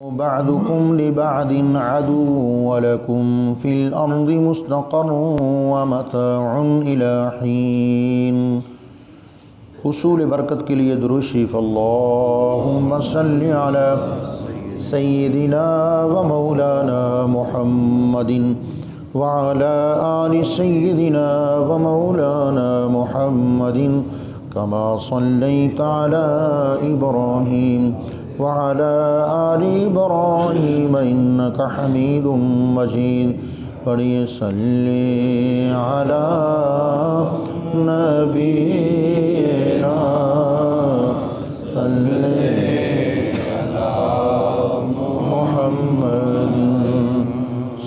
بعضكم لبعض عدو ولكم في الأرض مستقر ومتاع إلى حين۔ حصول برکت کے لیے درود شریف اللہم صلی علی سیدنا و مولانا محمد وعلى آل سيدنا ومولانا محمد كما صليت على إبراهيم وعلى آل إبراهيم إنك حميد مجيد وليصلي على نبينا صلى على محمد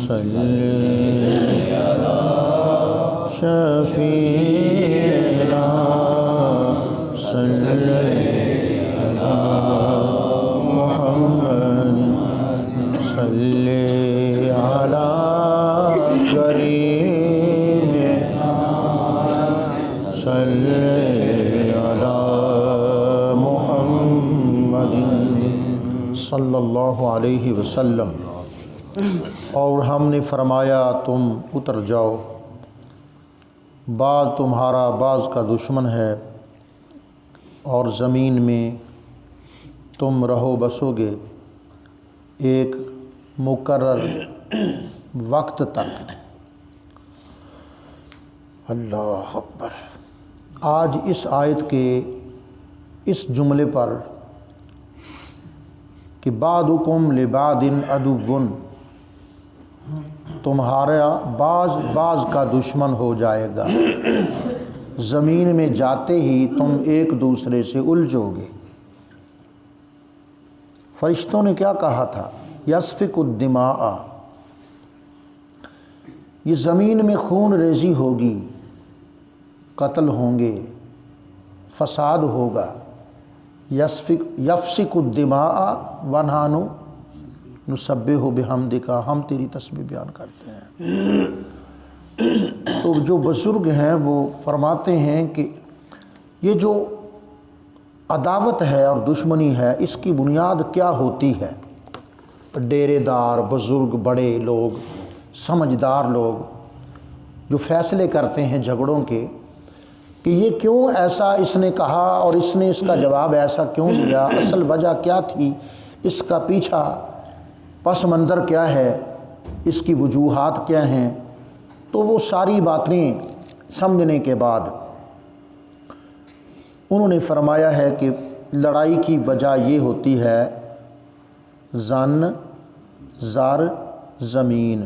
صلى على شفيعنا صلى على محمد صلی علی کریمنا صلی علی محمد صلی اللہ علیہ وسلم۔ اور ہم نے فرمایا تم اتر جاؤ، بعض تمہارا بعض کا دشمن ہے، اور زمین میں تم رہو بسو گے ایک مقرر وقت تک۔ اللہ اکبر۔ آج اس آیت کے اس جملے پر کہ بعضکم لبعض عدو، تمہارا بعض کا دشمن ہو جائے گا، زمین میں جاتے ہی تم ایک دوسرے سے الجھو گے۔ فرشتوں نے کیا کہا تھا؟ یسفک الدماء، یہ زمین میں خون ریزی ہوگی، قتل ہوں گے، فساد ہوگا۔ یفسک الدماء ونحن نسبح بحمدک، ہم تیری تسبیح بیان کرتے ہیں۔ تو جو بزرگ ہیں وہ فرماتے ہیں کہ یہ جو عداوت ہے اور دشمنی ہے، اس کی بنیاد کیا ہوتی ہے؟ ڈیرے دار بزرگ، بڑے لوگ، سمجھدار لوگ جو فیصلے کرتے ہیں جھگڑوں کے کہ یہ کیوں ایسا اس نے کہا اور اس نے اس کا جواب ایسا کیوں دیا، اصل وجہ کیا تھی، اس کا پیچھا پس منظر کیا ہے، اس کی وجوہات کیا ہیں، تو وہ ساری باتیں سمجھنے کے بعد انہوں نے فرمایا ہے کہ لڑائی کی وجہ یہ ہوتی ہے زن، زر، زمین۔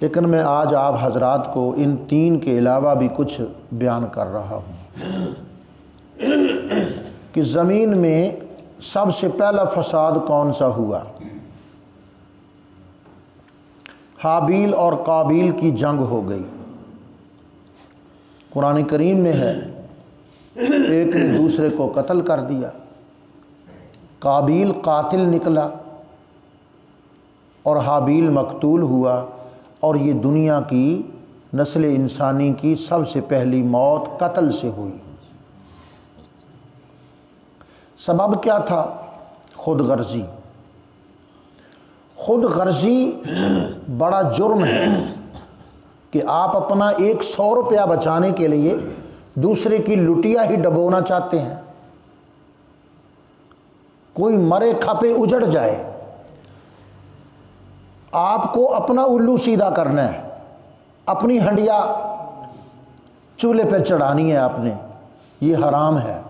لیکن میں آج آپ حضرات کو ان تین کے علاوہ بھی کچھ بیان کر رہا ہوں کہ زمین میں سب سے پہلا فساد کون سا ہوا؟ حابیل اور قابیل کی جنگ ہو گئی۔ قرآن کریم میں ہے ایک نے دوسرے کو قتل کر دیا، قابیل قاتل نکلا اور حابیل مقتول ہوا، اور یہ دنیا کی نسل انسانی کی سب سے پہلی موت قتل سے ہوئی۔ سبب کیا تھا؟ خود غرضی۔ خود غرضی بڑا جرم ہے کہ آپ اپنا 100 روپیہ بچانے کے لیے دوسرے کی لٹیا ہی ڈبونا چاہتے ہیں۔ کوئی مرے کھپے اجڑ جائے، آپ کو اپنا الو سیدھا کرنا ہے، اپنی ہنڈیا چولہے پہ چڑھانی ہے آپ نے، یہ حرام ہے۔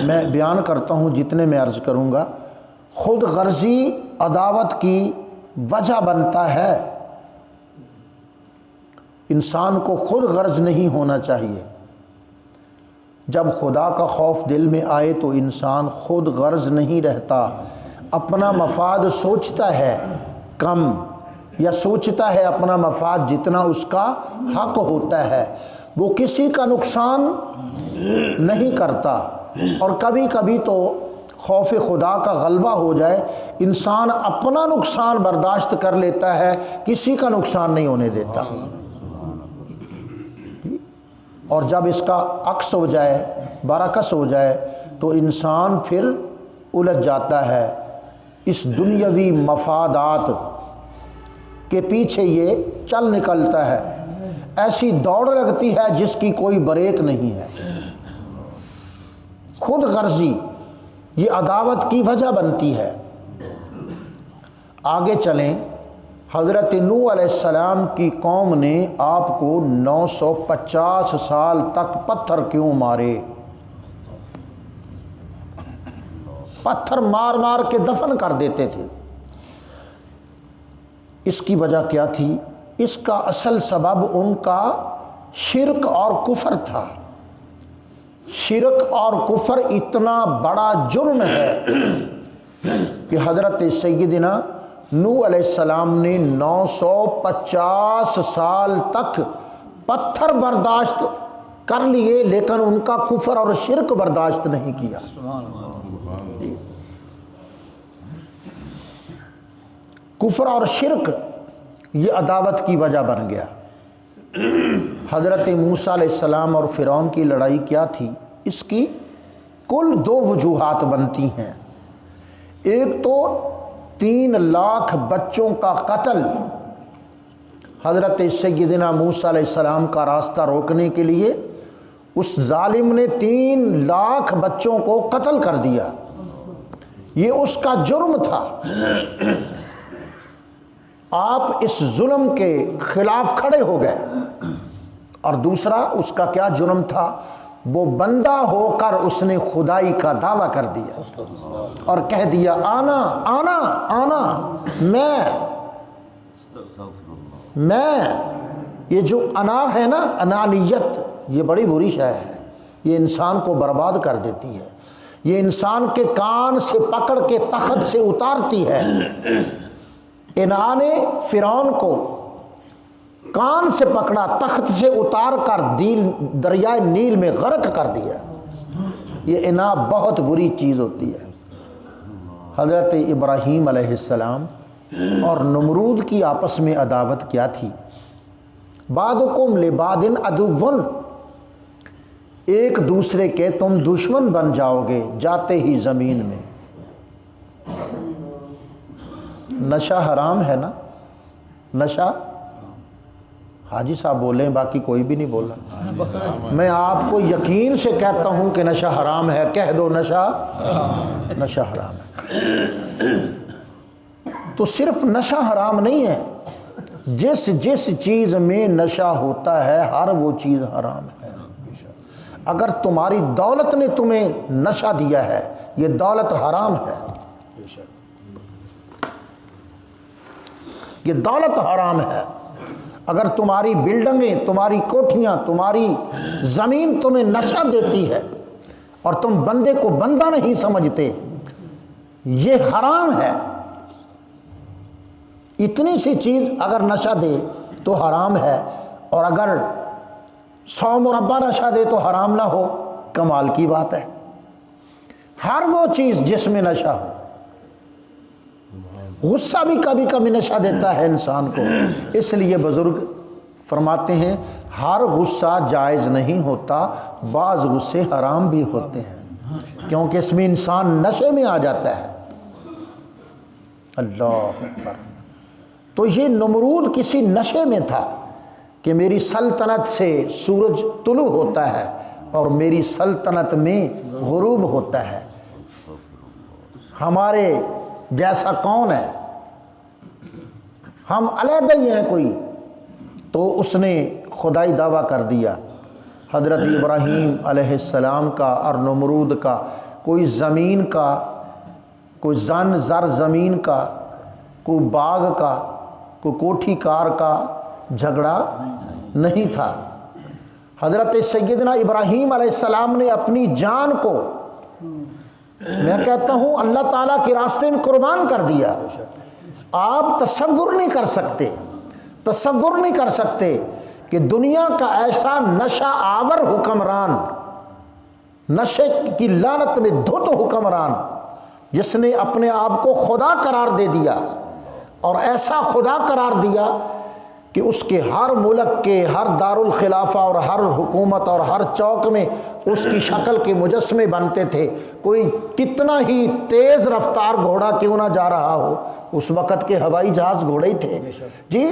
میں بیان کرتا ہوں جتنے میں عرض کروں گا۔ خود غرضی عداوت کی وجہ بنتا ہے۔ انسان کو خود غرض نہیں ہونا چاہیے۔ جب خدا کا خوف دل میں آئے تو انسان خود غرض نہیں رہتا، اپنا مفاد سوچتا ہے کم، یا سوچتا ہے اپنا مفاد جتنا اس کا حق ہوتا ہے، وہ کسی کا نقصان نہیں کرتا۔ اور کبھی کبھی تو خوف خدا کا غلبہ ہو جائے، انسان اپنا نقصان برداشت کر لیتا ہے، کسی کا نقصان نہیں ہونے دیتا۔ اور جب اس کا عکس ہو جائے، برعکس ہو جائے، تو انسان پھر الجھ جاتا ہے، اس دنیاوی مفادات کے پیچھے یہ چل نکلتا ہے، ایسی دوڑ لگتی ہے جس کی کوئی بریک نہیں ہے، خود غرضی یہ عداوت کی وجہ بنتی ہے۔ آگے چلیں، حضرت نوح علیہ السلام کی قوم نے آپ کو 950 سال تک پتھر کیوں مارے؟ پتھر مار مار کے دفن کر دیتے تھے۔ اس کی وجہ کیا تھی؟ اس کا اصل سبب ان کا شرک اور کفر تھا۔ شرک اور کفر اتنا بڑا جرم ہے کہ حضرت سیدنا نوح علیہ السلام نے 950 سال تک پتھر برداشت کر لیے، لیکن ان کا کفر اور شرک برداشت نہیں کیا۔ کفر اور شرک یہ عداوت کی وجہ بن گیا۔ حضرت موسیٰ علیہ السلام اور فرعون کی لڑائی کیا تھی؟ اس کی کل 2 وجوہات بنتی ہیں۔ ایک تو 3 لاکھ بچوں کا قتل، حضرت سیدنا موسیٰ علیہ السلام کا راستہ روکنے کے لیے اس ظالم نے 3 لاکھ بچوں کو قتل کر دیا، یہ اس کا جرم تھا۔ آپ اس ظلم کے خلاف کھڑے ہو گئے۔ اور دوسرا اس کا کیا جرم تھا؟ وہ بندہ ہو کر اس نے خدائی کا دعویٰ کر دیا اور کہہ دیا آنا آنا آنا، میں۔ یہ جو انا ہے نا، انانیت، یہ بڑی بری شے ہے، یہ انسان کو برباد کر دیتی ہے، یہ انسان کے کان سے پکڑ کے تخت سے اتارتی ہے۔ انا نے فرعون کو کان سے پکڑا، تخت سے اتار کر دریائے نیل میں غرق کر دیا۔ یہ انا بہت بری چیز ہوتی ہے۔ حضرت ابراہیم علیہ السلام اور نمرود کی آپس میں عداوت کیا تھی؟ بعضکم لبعض عدو، ایک دوسرے کے تم دشمن بن جاؤ گے جاتے ہی زمین میں۔ نشہ حرام ہے نا؟ نشہ، حاجی صاحب بولیں، باقی کوئی بھی نہیں بولا۔ میں آپ کو یقین سے کہتا ہوں کہ نشہ حرام ہے، کہہ دو نشہ حرام ہے۔ تو صرف نشہ حرام نہیں ہے، جس چیز میں نشہ ہوتا ہے ہر وہ چیز حرام ہے۔ اگر تمہاری دولت نے تمہیں نشہ دیا ہے، یہ دولت حرام ہے، یہ دولت حرام ہے۔ اگر تمہاری بلڈنگیں، تمہاری کوٹھیاں، تمہاری زمین تمہیں نشہ دیتی ہے اور تم بندے کو بندہ نہیں سمجھتے، یہ حرام ہے۔ اتنی سی چیز اگر نشہ دے تو حرام ہے، اور اگر 100 مربع نشہ دے تو حرام نہ ہو، کمال کی بات ہے۔ ہر وہ چیز جس میں نشہ ہو، غصہ بھی کبھی کبھی نشہ دیتا ہے انسان کو۔ اس لیے بزرگ فرماتے ہیں ہر غصہ جائز نہیں ہوتا، بعض غصے حرام بھی ہوتے ہیں، کیونکہ اس میں انسان نشے میں آ جاتا ہے۔ اللہ اکبر۔ تو یہ نمرود کسی نشے میں تھا کہ میری سلطنت سے سورج طلوع ہوتا ہے اور میری سلطنت میں غروب ہوتا ہے، ہمارے جیسا کون ہے، ہم علیحدہ ہی ہیں کوئی۔ تو اس نے خدائی دعویٰ کر دیا۔ حضرت ابراہیم علیہ السلام کا اور نمرود کا کوئی زمین کا، کوئی زر زمین کا، کوئی باغ کا، کوئی کوٹھی کار کا جھگڑا نہیں تھا۔ حضرت سیدنا ابراہیم علیہ السلام نے اپنی جان کو، میں کہتا ہوں اللہ تعالیٰ کے راستے میں قربان کر دیا۔ آپ تصور نہیں کر سکتے کہ دنیا کا ایسا نشہ آور حکمران، نشے کی لعنت میں دھت حکمران، جس نے اپنے آپ کو خدا قرار دے دیا، اور ایسا خدا قرار دیا کہ اس کے ہر ملک کے ہر دارالخلافہ اور ہر حکومت اور ہر چوک میں اس کی شکل کے مجسمے بنتے تھے. کوئی کتنا ہی تیز رفتار گھوڑا کیوں نہ جا رہا ہو، اس وقت کے ہوائی جہاز گھوڑے ہی تھے جی،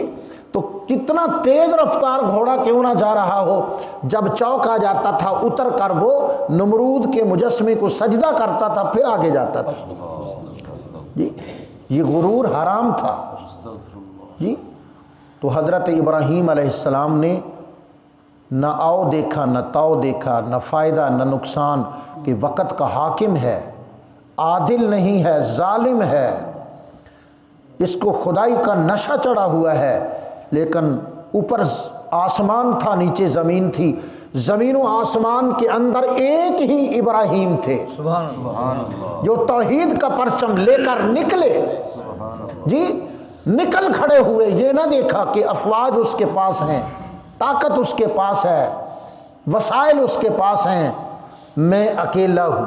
تو کتنا تیز رفتار گھوڑا کیوں نہ جا رہا ہو، جب چوک آ جاتا تھا اتر کر وہ نمرود کے مجسمے کو سجدہ کرتا تھا، پھر آگے جاتا تھا جی. یہ غرور حرام تھا جی. تو حضرت ابراہیم علیہ السلام نے نہ آؤ دیکھا نہ تاؤ دیکھا، نہ فائدہ نہ نقصان، کہ وقت کا حاکم ہے، عادل نہیں ہے، ظالم ہے، اس کو خدائی کا نشہ چڑھا ہوا ہے. لیکن اوپر آسمان تھا، نیچے زمین تھی، زمین و آسمان کے اندر ایک ہی ابراہیم تھے جو توحید کا پرچم لے کر نکلے جی، نکل کھڑے ہوئے. یہ نہ دیکھا کہ افواج اس کے پاس ہیں، طاقت اس کے پاس ہے، وسائل اس کے پاس ہیں، میں اکیلا ہوں.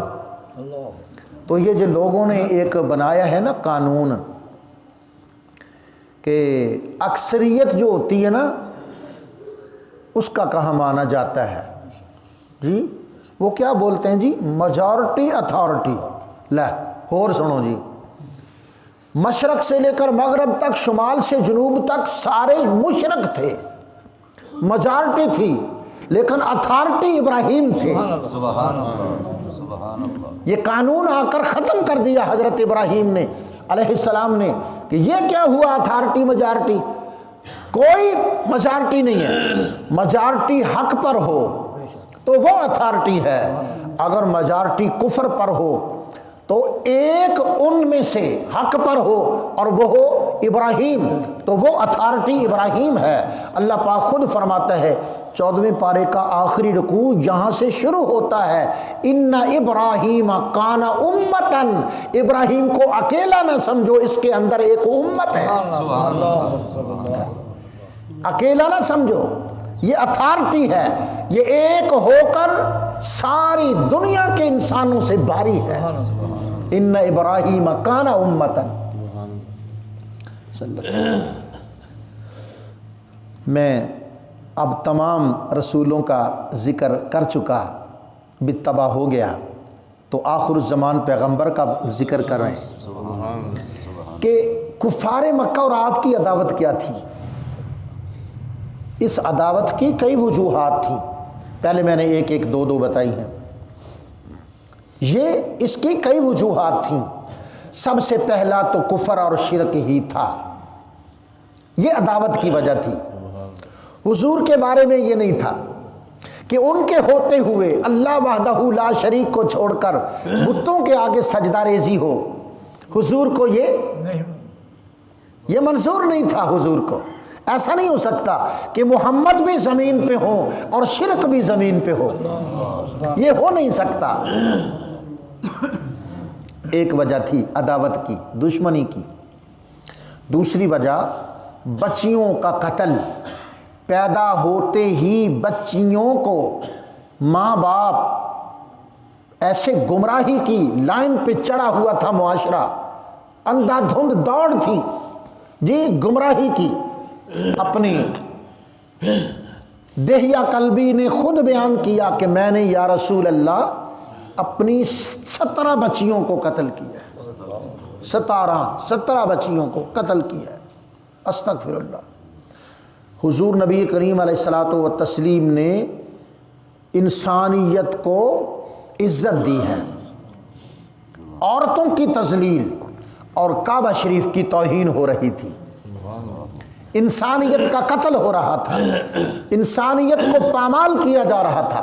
تو یہ جو لوگوں نے ایک بنایا ہے نا قانون، کہ اکثریت جو ہوتی ہے نا اس کا کہاں مانا جاتا ہے جی، وہ کیا بولتے ہیں جی، میجورٹی اتھارٹی. لے اور سنو جی، مشرق سے لے کر مغرب تک، شمال سے جنوب تک سارے مشرق تھے، میجورٹی تھی، لیکن اتھارٹی ابراہیم تھے. یہ قانون آ کر ختم کر دیا حضرت ابراہیم نے علیہ السلام نے، کہ یہ کیا ہوا اتھارٹی میجورٹی؟ کوئی میجورٹی نہیں ہے. میجورٹی حق پر ہو تو وہ اتھارٹی ہے، اگر میجورٹی کفر پر ہو تو ایک ان میں سے حق پر ہو اور وہ ہو ابراہیم، تو وہ اتھارٹی ابراہیم ہے. اللہ پاک خود فرماتا ہے 14ویں پارے کا آخری رکوع یہاں سے شروع ہوتا ہے، ان ابراہیم کان امتن، ابراہیم کو اکیلا نہ سمجھو، اس کے اندر ایک امت ہے، اکیلا نہ سمجھو، یہ اتھارٹی ہے، یہ ایک ہو کر ساری دنیا کے انسانوں سے باری ہے. ان ابراہیم کان امتن. میں اب تمام رسولوں کا ذکر کر چکا، بالطبع ہو گیا، تو آخر الزمان پیغمبر کا ذکر کر رہے ہیں کہ کفار مکہ اور آپ کی عداوت کیا تھی. اس عداوت کی کئی وجوہات تھیں، پہلے میں نے ایک ایک دو بتائی ہیں. یہ اس کی کئی وجوہات تھیں. سب سے پہلا تو کفر اور شرک ہی تھا، یہ عداوت کی وجہ تھی. حضور کے بارے میں یہ نہیں تھا کہ ان کے ہوتے ہوئے اللہ وحدہ لا شریک کو چھوڑ کر بتوں کے آگے سجدہ ریزی ہو. حضور کو یہ منظور نہیں تھا. حضور کو ایسا نہیں ہو سکتا کہ محمد بھی زمین پہ ہو اور شرک بھی زمین پہ ہو، یہ ہو نہیں سکتا. ایک وجہ تھی عداوت کی، دشمنی کی. دوسری وجہ بچیوں کا قتل. پیدا ہوتے ہی بچیوں کو ماں باپ ایسے گمراہی کی لائن پہ چڑھا ہوا تھا معاشرہ، اندھا دھند دوڑ تھی جی گمراہی کی. اپنی دہیہ قلبی نے خود بیان کیا کہ میں نے یا رسول اللہ اپنی 17 بچیوں کو قتل کیا ہے، 17 بچیوں کو قتل کیا ہے. استغفر اللہ. حضور نبی کریم علیہ الصلاۃ والتسلیم نے انسانیت کو عزت دی ہے. عورتوں کی تذلیل اور کعبہ شریف کی توہین ہو رہی تھی، انسانیت کا قتل ہو رہا تھا، انسانیت کو پامال کیا جا رہا تھا،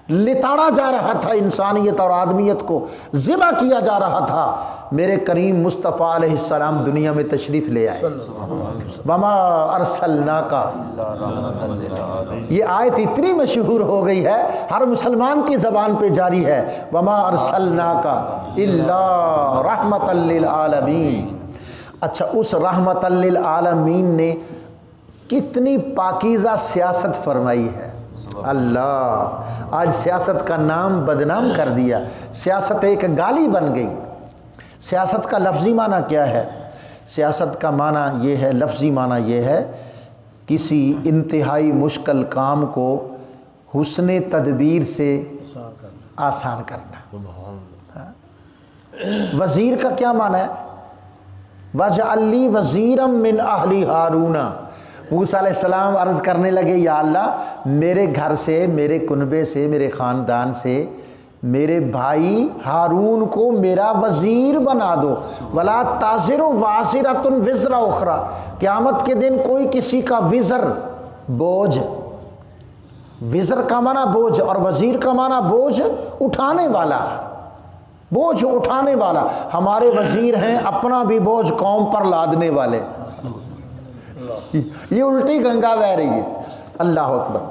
لتاڑا جا رہا تھا، انسانیت اور آدمیت کو ذبح کیا جا رہا تھا. میرے کریم مصطفیٰ علیہ السلام دنیا میں تشریف لے آئے. وما ارسلناک، یہ آیت اتنی مشہور ہو گئی ہے ہر مسلمان کی زبان پہ جاری ہے، وما ارسلناک الا رحمۃ للعالمین. اچھا، اس رحمت للعالمین نے کتنی پاکیزہ سیاست فرمائی ہے. اللہ آج سیاست کا نام بدنام کر دیا، سیاست ایک گالی بن گئی. سیاست کا لفظی معنی کیا ہے؟ سیاست کا معنی یہ ہے، لفظی معنی یہ ہے کسی انتہائی مشکل کام کو حسن تدبیر سے آسان کرنا۔ وزیر کا کیا معنی ہے؟ وَاجْعَلْ لِي وَزِيرًا مِّنْ أَهْلِ هَارُونَ۔ موسیٰ علیہ السلام عرض کرنے لگے یا اللہ میرے گھر سے، میرے کنبے سے، میرے خاندان سے میرے بھائی ہارون کو میرا وزیر بنا دو۔ وَلَا تَزِرُ وَازِرَةٌ وِزْرَ أُخْرَىٰ، قیامت کے دن کوئی کسی کا وزر، بوجھ، وزر کا معنی بوجھ اور وزیر کا معنی بوجھ اٹھانے والا، بوجھ اٹھانے والا۔ ہمارے وزیر ہیں اپنا بھی بوجھ قوم پر لادنے والے۔ یہ الٹی گنگا بہ رہی ہے۔ اللہ اکبر۔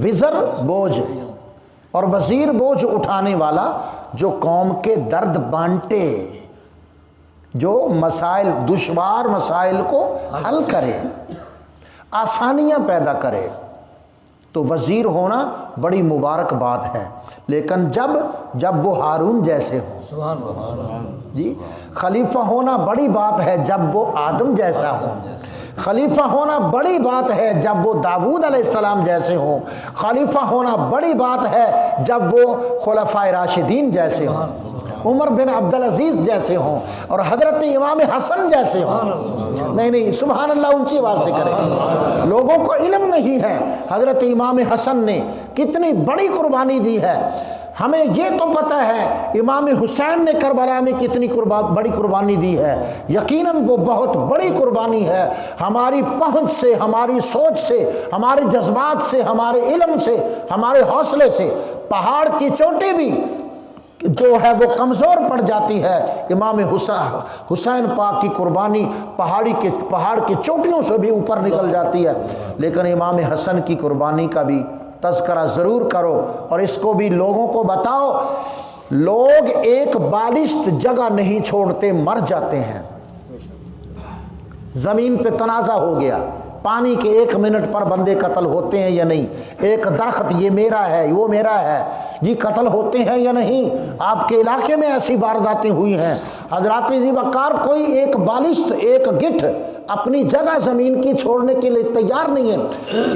وزر بوجھ اور وزیر بوجھ اٹھانے والا، جو قوم کے درد بانٹے، جو مسائل، دشوار مسائل کو حل کرے، آسانیاں پیدا کرے۔ تو وزیر ہونا بڑی مبارک بات ہے، لیکن جب وہ ہارون جیسے ہوں، جی خلیفہ ہونا بڑی بات ہے جب وہ آدم جیسا ہو، خلیفہ ہونا بڑی بات ہے جب وہ داؤد علیہ السلام جیسے ہوں، خلیفہ ہونا بڑی بات ہے جب وہ خلفائے راشدین جیسے ہوں، عمر بن عبدالعزیز جیسے ہوں اور حضرت امام حسن جیسے ہوں۔ نہیں سبحان اللہ اونچی آواز سے کریں۔ لوگوں کو علم نہیں ہے حضرت امام حسن نے کتنی بڑی قربانی دی ہے۔ ہمیں یہ تو پتہ ہے امام حسین نے کربلا میں کتنی بڑی قربانی دی ہے، یقیناً وہ بہت بڑی قربانی ہے۔ ہماری پہنچ سے، ہماری سوچ سے، ہمارے جذبات سے، ہمارے علم سے، ہمارے حوصلے سے پہاڑ کی چوٹی بھی جو ہے وہ کمزور پڑ جاتی ہے۔ امام حسین پاک کی قربانی پہاڑ کی چوٹیوں سے بھی اوپر نکل جاتی ہے، لیکن امام حسن کی قربانی کا بھی تذکرہ ضرور کرو اور اس کو بھی لوگوں کو بتاؤ۔ لوگ ایک بالشت جگہ نہیں چھوڑتے، مر جاتے ہیں۔ زمین پہ تنازع ہو گیا، پانی کے 1 منٹ پر بندے قتل ہوتے ہیں یا نہیں؟ ایک درخت یہ میرا ہے، وہ میرا ہے، جی قتل ہوتے ہیں یا نہیں؟ آپ کے علاقے میں ایسی وارداتیں ہوئی ہیں۔ حضرات ذی وقار کوئی ایک بالشت، ایک گٹھ اپنی جگہ زمین کی چھوڑنے کے لیے تیار نہیں ہے۔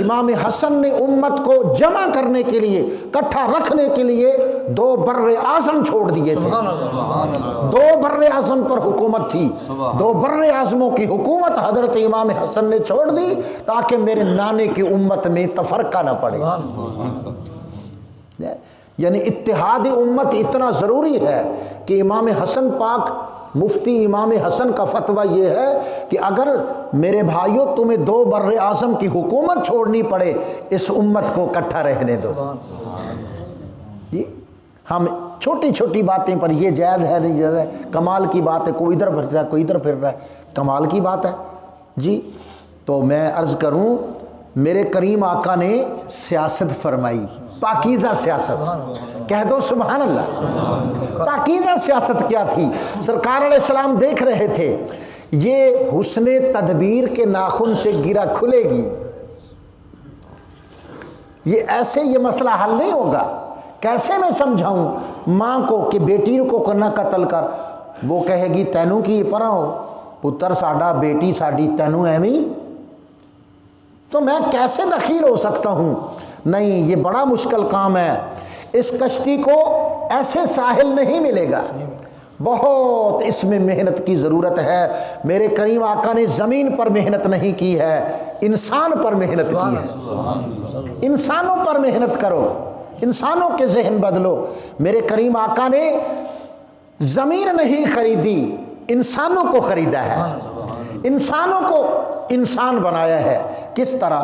امام حسن نے امت کو جمع کرنے کے لیے، اکٹھا رکھنے کے لیے 2 بر اعظم چھوڑ دیے تھے۔ 2 بر اعظم پر حکومت تھی، 2 بر اعظموں کی حکومت حضرت امام حسن نے چھوڑ دی تاکہ میرے نانے کی امت میں تفرقہ نہ پڑے۔ یعنی اتحاد امت اتنا ضروری ہے کہ امام حسن پاک، مفتی امام حسن کا فتویٰ یہ ہے کہ اگر میرے بھائیوں تمہیں 2 بر اعظم کی حکومت چھوڑنی پڑے، اس امت کو اکٹھا رہنے دو۔ ہم چھوٹی چھوٹی باتیں پر یہ جائز ہے نہیں جائز ہے، کمال کی بات ہے، کوئی ادھر پھر رہا ہے کوئی ادھر پھر رہا ہے، کمال کی بات ہے جی۔ تو میں عرض کروں، میرے کریم آقا نے سیاست فرمائی، پاکیزہ سیاست، کہہ دو سبحان اللہ۔ پاکیزہ سیاست کیا تھی؟ سرکار علیہ السلام دیکھ رہے تھے یہ حسن تدبیر کے ناخن سے گرا کھلے گی، یہ ایسے یہ مسئلہ حل نہیں ہوگا۔ کیسے میں سمجھاؤں ماں کو کہ بیٹی کو نہ قتل کر؟ وہ کہے گی تینوں کی پرا ہو، پتر ساڈا بیٹی ساڈی تینوں ایویں، تو میں کیسے دخیل ہو سکتا ہوں؟ نہیں، یہ بڑا مشکل کام ہے۔ اس کشتی کو ایسے ساحل نہیں ملے گا، بہت اس میں محنت کی ضرورت ہے۔ میرے کریم آقا نے زمین پر محنت نہیں کی ہے، انسان پر محنت کی ہے۔ انسانوں پر محنت کرو، انسانوں کے ذہن بدلو۔ میرے کریم آقا نے زمین نہیں خریدی، انسانوں کو خریدا ہے، انسانوں کو انسان بنایا ہے۔ کس طرح؟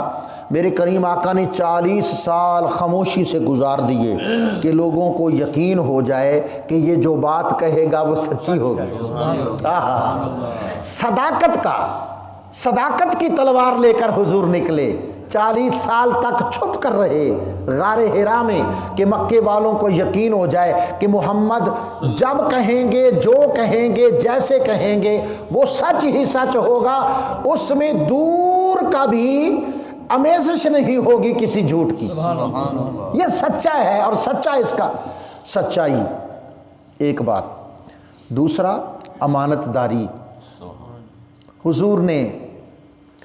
میرے کریم آقا نے 40 سال خاموشی سے گزار دیے کہ لوگوں کو یقین ہو جائے کہ یہ جو بات کہے گا وہ سچی ہوگی۔ صداقت کی تلوار لے کر حضور نکلے، 40 سال تک چھپ کر رہے غار حرا میں کہ مکے والوں کو یقین ہو جائے کہ محمد جب کہیں گے، جو کہیں گے، جیسے کہیں گے وہ سچ ہی سچ ہوگا، اس میں دور کا بھی امیزش نہیں ہوگی کسی جھوٹ کی۔ یہ سچا ہے اور سچا اس کا سچائی، ایک بات۔ دوسرا امانت داری، حضور نے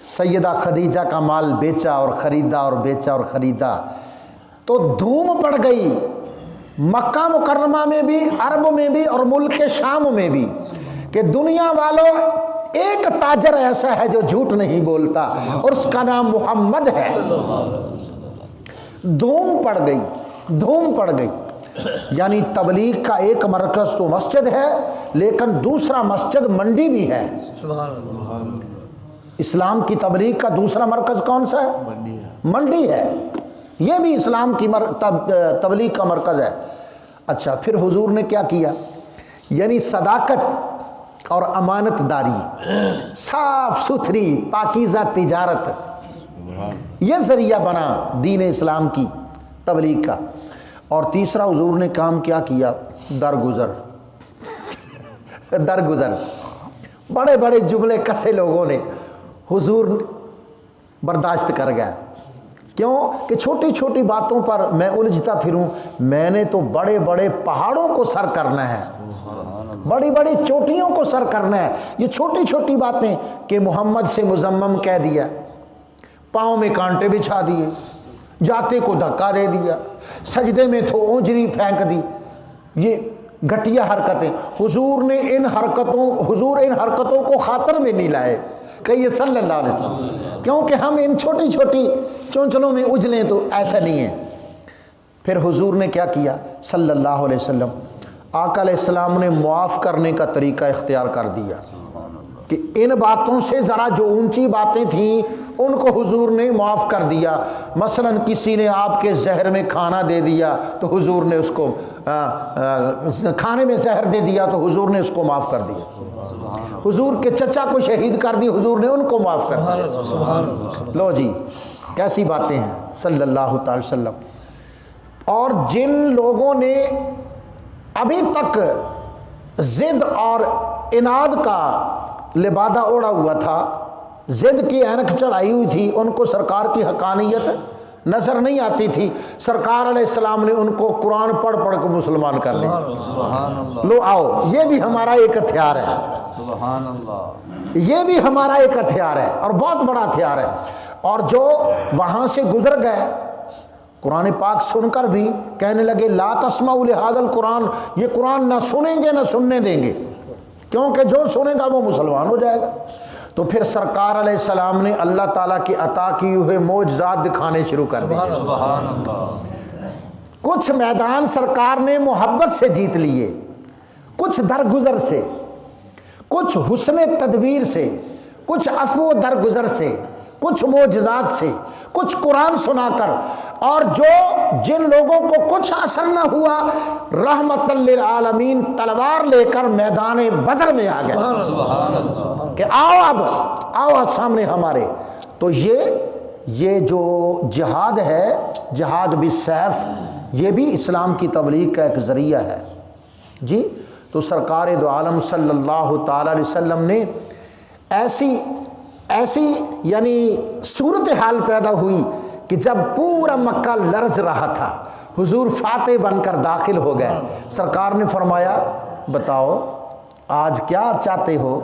سیدہ خدیجہ کا مال بیچا اور خریدا اور بیچا اور خریدا تو دھوم پڑ گئی مکہ مکرمہ میں بھی، عرب میں بھی اور ملک شام میں بھی، کہ دنیا والوں ایک تاجر ایسا ہے جو جھوٹ نہیں بولتا اور اس کا نام محمد ہے۔ دھوم پڑ گئی، دھوم پڑ گئی۔ یعنی تبلیغ کا ایک مرکز تو مسجد ہے، لیکن دوسرا مسجد منڈی بھی ہے۔ اسلام کی تبلیغ کا دوسرا مرکز کون سا ہے؟ منڈی ہے۔ یہ بھی اسلام کی تبلیغ کا مرکز ہے۔ اچھا، پھر حضور نے کیا کیا؟ یعنی صداقت اور امانت داری، صاف ستھری پاکیزہ تجارت، یہ ذریعہ بنا دین اسلام کی تبلیغ کا۔ اور تیسرا حضور نے کام کیا کیا؟ درگزر۔ درگزر، بڑے بڑے جملے کسے لوگوں نے، حضور برداشت کر گیا۔ کیوں کہ چھوٹی چھوٹی باتوں پر میں الجھتا پھروں، میں نے تو بڑے بڑے پہاڑوں کو سر کرنا ہے، بڑی بڑی چوٹیوں کو سر کرنا ہے۔ یہ چھوٹی چھوٹی باتیں کہ محمد سے مذمم کہہ دیا، پاؤں میں کانٹے بچھا دیے، جاتے کو دھکا دے دیا، سجدے میں تو اونجری پھینک دی، یہ گھٹیا حرکتیں۔ حضور ان حرکتوں کو خاطر میں نہیں لائے، کہیے صلی اللہ علیہ وسلم، کیونکہ ہم ان چھوٹی چھوٹی چونچلوں میں اجلیں تو ایسا نہیں ہے۔ پھر حضور نے کیا کیا صلی اللہ علیہ وسلم؟ آقا علیہ السلام نے معاف کرنے کا طریقہ اختیار کر دیا کہ ان باتوں سے ذرا جو اونچی باتیں تھیں ان کو حضور نے معاف کر دیا۔ مثلا کسی نے آپ کے زہر میں کھانا دے دیا تو حضور نے اس کو کھانے میں زہر دے دیا تو حضور نے اس کو معاف کر دیا۔ حضور کے چچا کو شہید کر دی، حضور نے ان کو معاف کر دیا۔ لو جی، کیسی باتیں ہیں صلی اللہ تعالی وسلم۔ اور جن لوگوں نے ابھی تک ضد اور عناد کا لبادہ اوڑا ہوا تھا، ضد کی اینک چڑھائی ہوئی تھی، ان کو سرکار کی حقانیت نظر نہیں آتی تھی، سرکار علیہ السلام نے ان کو قرآن پڑھ پڑھ کے مسلمان کر لیا۔ لو آؤ، یہ بھی ہمارا ایک ہتھیار ہے، سبحان اللہ، یہ بھی ہمارا ایک ہتھیار ہے اور بہت بڑا ہتھیار ہے۔ اور جو وہاں سے گزر گئے قرآن پاک سن کر بھی کہنے لگے لا تسمعوا لہذا القرآن، یہ قرآن نہ سنیں گے نہ سننے دیں گے، کیونکہ جو سنے گا وہ مسلمان ہو جائے گا۔ تو پھر سرکار علیہ السلام نے اللہ تعالیٰ کی عطا کی ہوئے معجزات دکھانے شروع کر دیے۔ کچھ میدان سرکار نے محبت سے جیت لیے، کچھ درگزر سے، کچھ حسن تدبیر سے، کچھ عفو درگزر سے، کچھ معجزات سے، کچھ قرآن سنا کر، اور جن لوگوں کو کچھ اثر نہ ہوا رحمت للعالمین تلوار لے کر میدان بدر میں آ گئے کہ آؤ سامنے ہمارے۔ تو یہ جو جہاد ہے، جہاد بالسیف، یہ بھی اسلام کی تبلیغ کا ایک ذریعہ ہے جی۔ تو سرکار دو عالم صلی اللہ تعالی علیہ وسلم نے ایسی یعنی صورتحال پیدا ہوئی کہ جب پورا مکہ لرز رہا تھا، حضور فاتح بن کر داخل ہو گئے۔ سرکار نے فرمایا بتاؤ آج کیا چاہتے ہو؟